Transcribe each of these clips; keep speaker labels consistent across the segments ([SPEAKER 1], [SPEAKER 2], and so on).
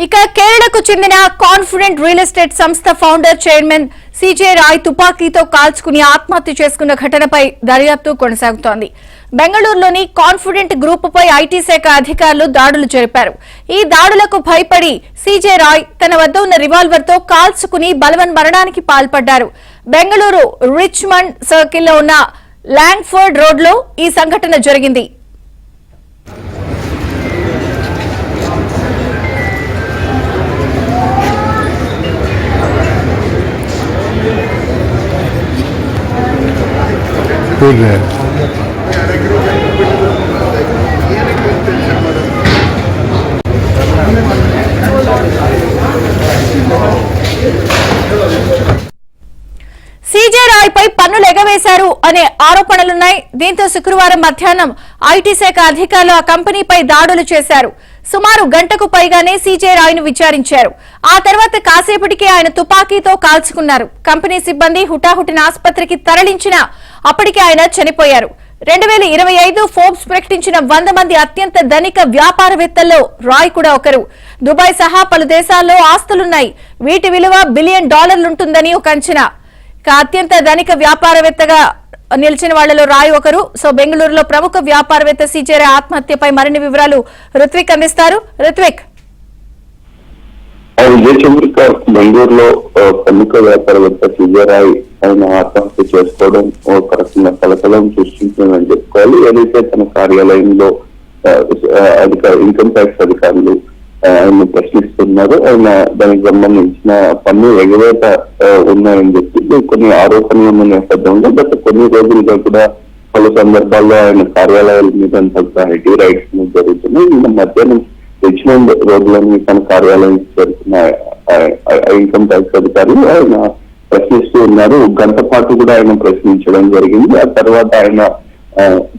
[SPEAKER 1] ఇక కేరళకు చెందిన కాన్ఫిడెంట్ రియల్ ఎస్టేట్ సంస్థ ఫౌండర్ చైర్మన్ సిజే రాయ్ తుపాకీతో కాల్చుకుని ఆత్మహత్య చేసుకున్న ఘటనపై దర్యాప్తు కొనసాగుతోంది. బెంగళూరులోని కాన్ఫిడెంట్ గ్రూప్ పై ఐటీ శాఖ అధికారులు దాడులు జరిపారు. ఈ దాడులకు భయపడి సిజే రాయ్ తన వద్ద ఉన్న రివాల్వర్ తో కాల్చుకుని బలవన్మరణానికి పాల్పడ్డారు. బెంగళూరు రిచ్మండ్ సర్కిల్లో ఉన్న లాంగ్ఫర్డ్ రోడ్లో ఈ సంఘటన జరిగింది. సీజే రాయ్ పై పన్నులు ఎగవేశారు అనే ఆరోపణలున్నాయి. దీంతో శుక్రవారం మధ్యాహ్నం ఐటీ శాఖ అధికారులు ఆ కంపెనీపై దాడులు చేశారు. సుమారు గంటకు పైగానే సీజే రాయ్ ను విచారించారు. ఆ తర్వాత కాసేపటికి ఆయన తుపాకీతో కాల్చుకున్నారు. కంపెనీ సిబ్బంది హుటాహుటిన ఆసుపత్రికి తరలించినా అప్పటికి ఆయన చనిపోయారు. 2025 ఫోర్బ్స్ ప్రకటించిన 100 మంది అత్యంత ధనిక వ్యాపారవేత్తల్లో రాయ్ కూడా ఒకరు. దుబాయ్ సహా పలు దేశాల్లో ఆస్తులున్నాయి. వీటి విలువ $1 బిలియన్ ఉంటుందని ఒక అంచనా. అత్యంత ధనిక వ్యాపారవేత్తగా నిలిచిన వాళ్లలో రాయ్ ఒకరు. సో బెంగళూరులో ప్రముఖ వ్యాపారవేత్త సీజే రాయ్ ఆత్మహత్యపై మరిన్ని వివరాలు రుత్విక్ అందిస్తారు. రుత్విక్,
[SPEAKER 2] బెంగళూరులో ప్రముఖ వ్యాపారవేత్త సీజే రాయ్ ఆయన ఆత్మహత్య చేసుకోవడం ఒక రకంగా కలకలం సృష్టించిందని చెప్పుకోవాలి. ఏదైతే తన కార్యాలయంలో ఇన్కమ్ ట్యాక్స్ అధికారులు ఆయన ప్రశ్నిస్తున్నారు, ఆయన దానికి సంబంధించిన పన్ను ఎగవేత ఉన్నాయని చెప్పి కొన్ని ఆరోపణలు ఉన్న నేపథ్యంలో గత కొన్ని రోజులుగా కూడా పలు సందర్భాల్లో ఆయన కార్యాలయాల మీద ఐటీ రైట్స్ జరుగుతున్నాయి. నిన్న మధ్యాహ్నం రిచ్మండ్ రోడ్లోని తన కార్యాలయం చేరుకున్న ఇన్కమ్ ట్యాక్స్ అధికారులు ఆయన ప్రశ్నిస్తూ ఉన్నారు. గంట పాటు కూడా ఆయన ప్రశ్నించడం జరిగింది. ఆ తర్వాత ఆయన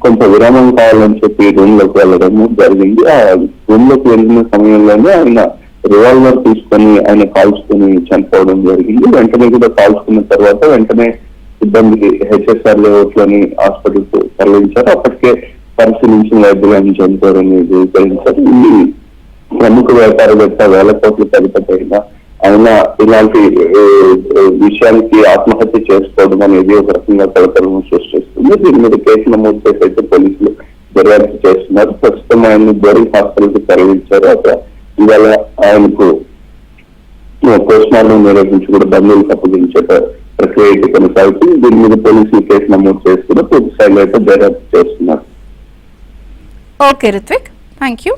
[SPEAKER 2] కొంత విరామం కావాలని చెప్పి రూమ్ లోకి వెళ్ళడం జరిగింది. ఆ రూమ్ లోకి వెళ్ళిన సమయంలోనే ఆయన రివాల్వర్ తీసుకొని ఆయన కాల్చుకొని చనిపోవడం జరిగింది. వెంటనే కూడా కాల్చుకున్న తర్వాత వెంటనే సిబ్బంది హెచ్ఎస్ఆర్ లేఅవుట్లోని హాస్పిటల్కు తరలించారు. అప్పటికే పరిశీలించిన వైద్యులను చనిపోయారని ధృవీకరించారు. ఈ ప్రముఖ వ్యాపారవేత్త వేల కోట్ల తగ్గిపోయిన ఆయన ఇలాంటి విషయానికి ఆత్మహత్య చేసుకోవడం అనేది ఒక రకంగా కలకలం సృష్టిస్తుంది. దీని మీద కేసు నమోదు చేసి అయితే పోలీసులు దర్యాప్తు చేస్తున్నారు. ప్రస్తుతం ఆయన్ని బోరింగ్ హాస్పిటల్ కి తరలించారు. ఇవాళ ఆయనకు పోస్ట్ మార్టం నిర్వహించి కూడా బంధువులకు అప్పగించే ప్రక్రియ అయితే కొనసాగుతుంది. దీని మీద పోలీసులు కేసు నమోదు చేసుకుని పూర్తి స్థాయిలో అయితే దర్యాప్తు చేస్తున్నారు.
[SPEAKER 1] Okay Ruthvik, thank you.